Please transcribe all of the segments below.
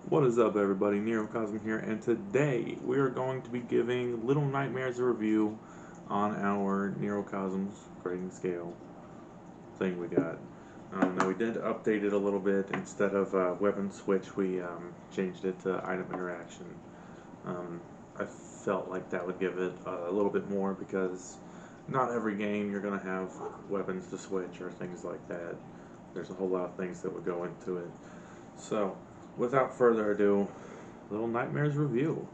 What is up, everybody? Nerocosm here, and today we are going to be giving Little Nightmares a review on our Nerocosm's grading scale thing we got. Now, we did update it a little bit. Instead of weapon switch, we changed it to item interaction. Um, I felt like that would give it a little bit more because not every game you're going to have weapons to switch or things like that. There's a whole lot of things that would go into it. So, without further ado, Little Nightmares review.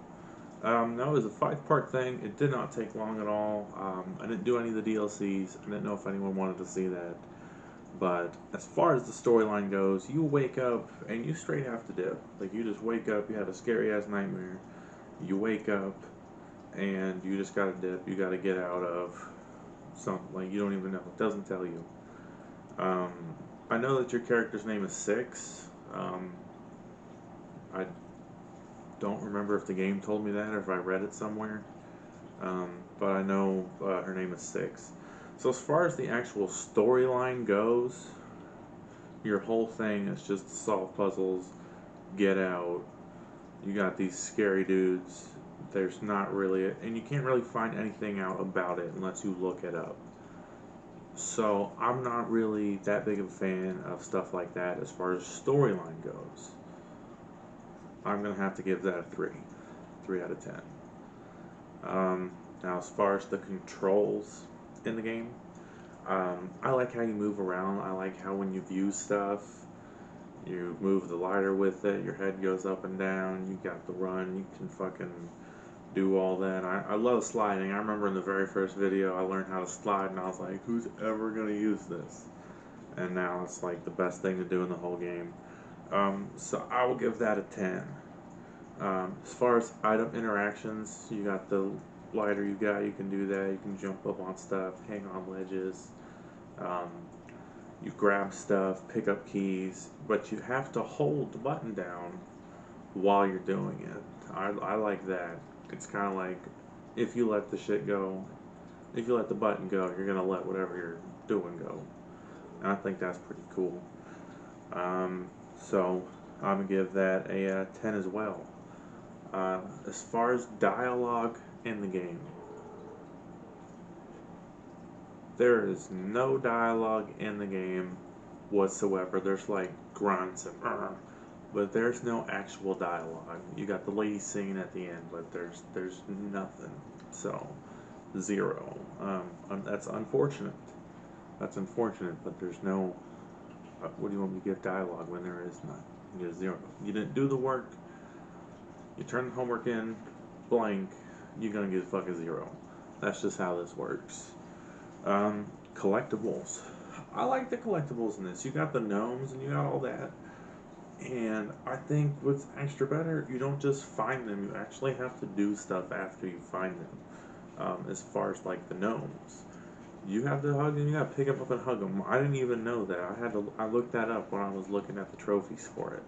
That was a 5-part thing. It did not take long at all. I didn't do any of the DLCs. I didn't know if anyone wanted to see that. But as far as the storyline goes, you wake up and you straight have to dip. Like, you just wake up, you had a scary ass nightmare. You wake up and you just gotta dip. You gotta get out of something. Like, you don't even know. It doesn't tell you. Um, I know that your character's name is Six. I don't remember if the game told me that or if I read it somewhere. But I know her name is Six. So as far as the actual storyline goes, your whole thing is just to solve puzzles, get out. You got these scary dudes. There's not really, and you can't really find anything out about it unless you look it up. So I'm not really that big of a fan of stuff like that as far as storyline goes. I'm gonna have to give that a 3 out of 10. Now, as far as the controls in the game, I like how you move around. I like how when you view stuff, you move the lighter with it, your head goes up and down, you got the run, you can fucking do all that. I love sliding. I remember in the very first video I learned how to slide and I was like, who's ever gonna use this? And now it's like the best thing to do in the whole game. So I will give that a 10. As far as item interactions, you got the lighter you can do that. You can jump up on stuff, hang on ledges. Um, you grab stuff, pick up keys, but you have to hold the button down while you're doing it. I like that. It's kind of like if you let the shit go, if you let the button go, you're going to let whatever you're doing go. And I think that's pretty cool. So I'm going to give that a 10 as well. As far as dialogue in the game, there is no dialogue in the game whatsoever. There's like grunts and but there's no actual dialogue. You got the lady singing at the end, but there's nothing. So 0. That's unfortunate. That's unfortunate, but there's no. What do you want me to give dialogue when there is none? You get 0. You didn't do the work. You turn the homework in, blank. You're gonna get a fucking 0. That's just how this works. Collectibles. I like the collectibles in this. You got the gnomes and you got all that. And I think what's extra better, you don't just find them, you actually have to do stuff after you find them. As far as like the gnomes, you have to hug them, you got to pick them up and hug them. I didn't even know that. I looked that up when I was looking at the trophies for it.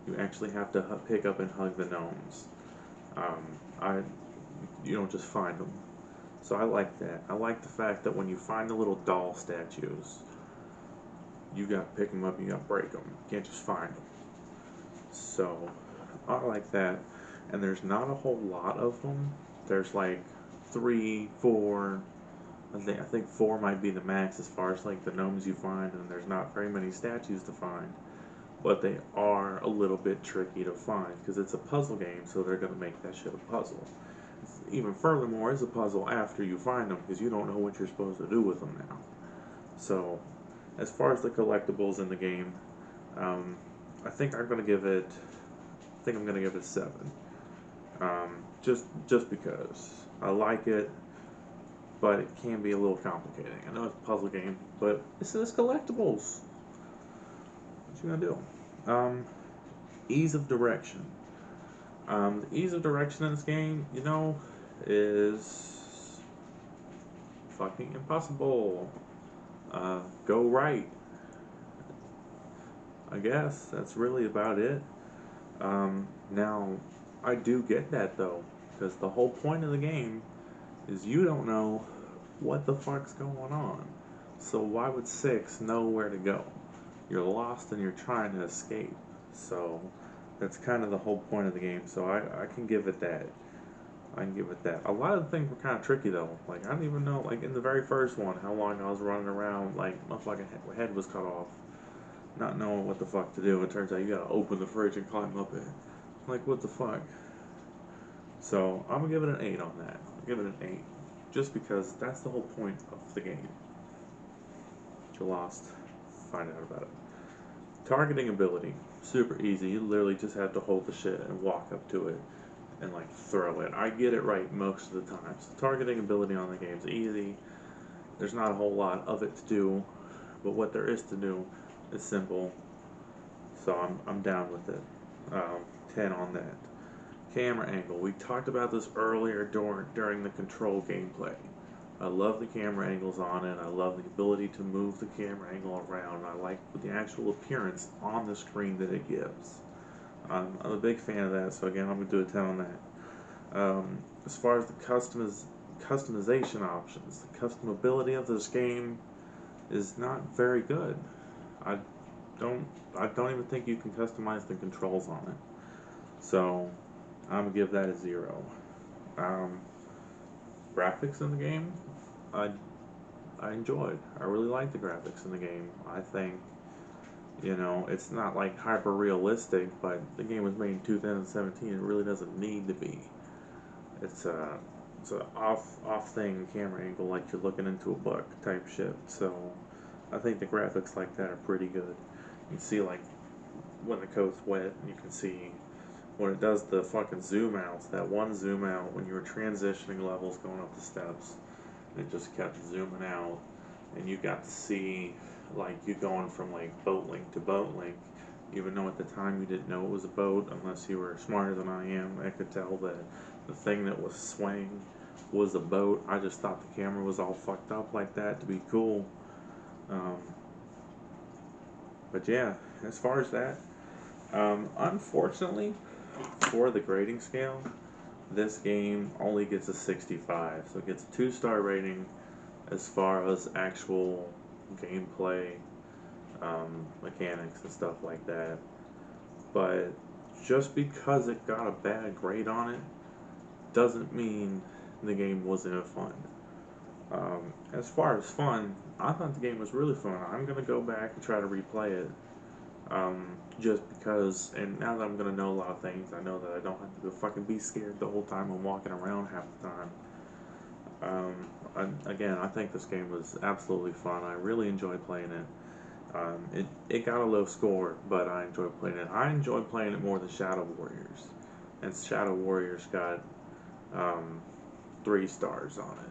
You actually have to pick up and hug the gnomes. Um, I, you don't just find them. So I like that. I like the fact that when you find the little doll statues, you got to pick them up, you got to break them. You can't just find them. So I like that. And there's not a whole lot of them. There's like 3, 4. I think 4 might be the max as far as like the gnomes you find, and there's not very many statues to find. But they are a little bit tricky to find because it's a puzzle game, so they're gonna make that shit a puzzle. Even furthermore, it's a puzzle after you find them because you don't know what you're supposed to do with them now. So, as far as the collectibles in the game, um, I think I'm gonna give it. I think I'm gonna give it a 7. Just because I like it, but it can be a little complicating. I know it's a puzzle game, but it's collectibles. What you gonna do? Ease of direction. The ease of direction in this game, is fucking impossible. Go right. I guess that's really about it. Now, I do get that though, because the whole point of the game is you don't know what the fuck's going on. So why would Six know where to go? You're lost and you're trying to escape. So That's kind of the whole point of the game, so I can give it that. I can give it that. A lot of the things were kind of tricky though. Like I don't even know, like in the very first one, how long I was running around like my fucking head was cut off, not knowing what the fuck to do. It turns out you gotta open the fridge and climb up it. Like what the fuck? So I'm gonna give it an 8 on that. I'll give it an 8, just because that's the whole point of the game. If you're lost, find out about it. Targeting ability, super easy. You literally just have to hold the shit and walk up to it and like throw it. I get it right most of the time. So targeting ability on the game is easy. There's not a whole lot of it to do, but what there is to do is simple. So I'm down with it. 10 on that. Camera angle. We talked about this earlier during the control gameplay. I love the camera angles on it. I love the ability to move the camera angle around. I like the actual appearance on the screen that it gives. I'm a big fan of that, so again, I'm going to do a 10 on that. As far as the customization options, the customability of this game is not very good. I don't I don't even think you can customize the controls on it. So I'm going to give that a 0. Um, Graphics in the game, I I enjoyed. I really like the graphics in the game. I think, it's not like hyper realistic, but the game was made in 2017. It really doesn't need to be. It's a off thing camera angle, like you're looking into a book type shit. So I think the graphics like that are pretty good. You can see like when the coat's wet, you can see when it does the fucking zoom outs. That one zoom out when you were transitioning levels going up the steps, it just kept zooming out, and you got to see like you going from like boat link to boat link, even though at the time you didn't know it was a boat unless you were smarter than I am. I could tell that the thing that was swaying was a boat. I just thought the camera was all fucked up like that to be cool. Um, but yeah, as far as that, unfortunately, for the grading scale, this game only gets a 65, so it gets a 2-star rating as far as actual gameplay, mechanics and stuff like that. But just because it got a bad grade on it doesn't mean the game wasn't fun. As far as fun, I thought the game was really fun. I'm gonna go back and try to replay it. Just because, and now that I'm gonna know a lot of things, I know that I don't have to go fucking be scared the whole time I'm walking around half the time. Again, I think this game was absolutely fun. I really enjoyed playing it. It got a low score, but I enjoyed playing it. I enjoyed playing it more than Shadow Warriors, and Shadow Warriors got um, 3 stars on it.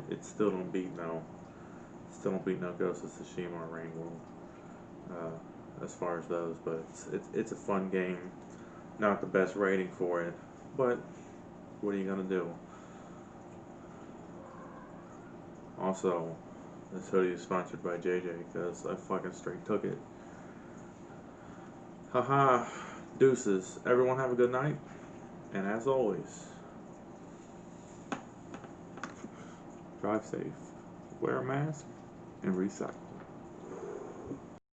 It still don't beat no Ghost of Tsushima or Rain World, as far as those. But it's a fun game. Not the best rating for it, but what are you gonna do? Also, this hoodie is sponsored by JJ because I fucking straight took it. Haha, deuces. Everyone have a good night, and as always, drive safe, wear a mask, and recycle.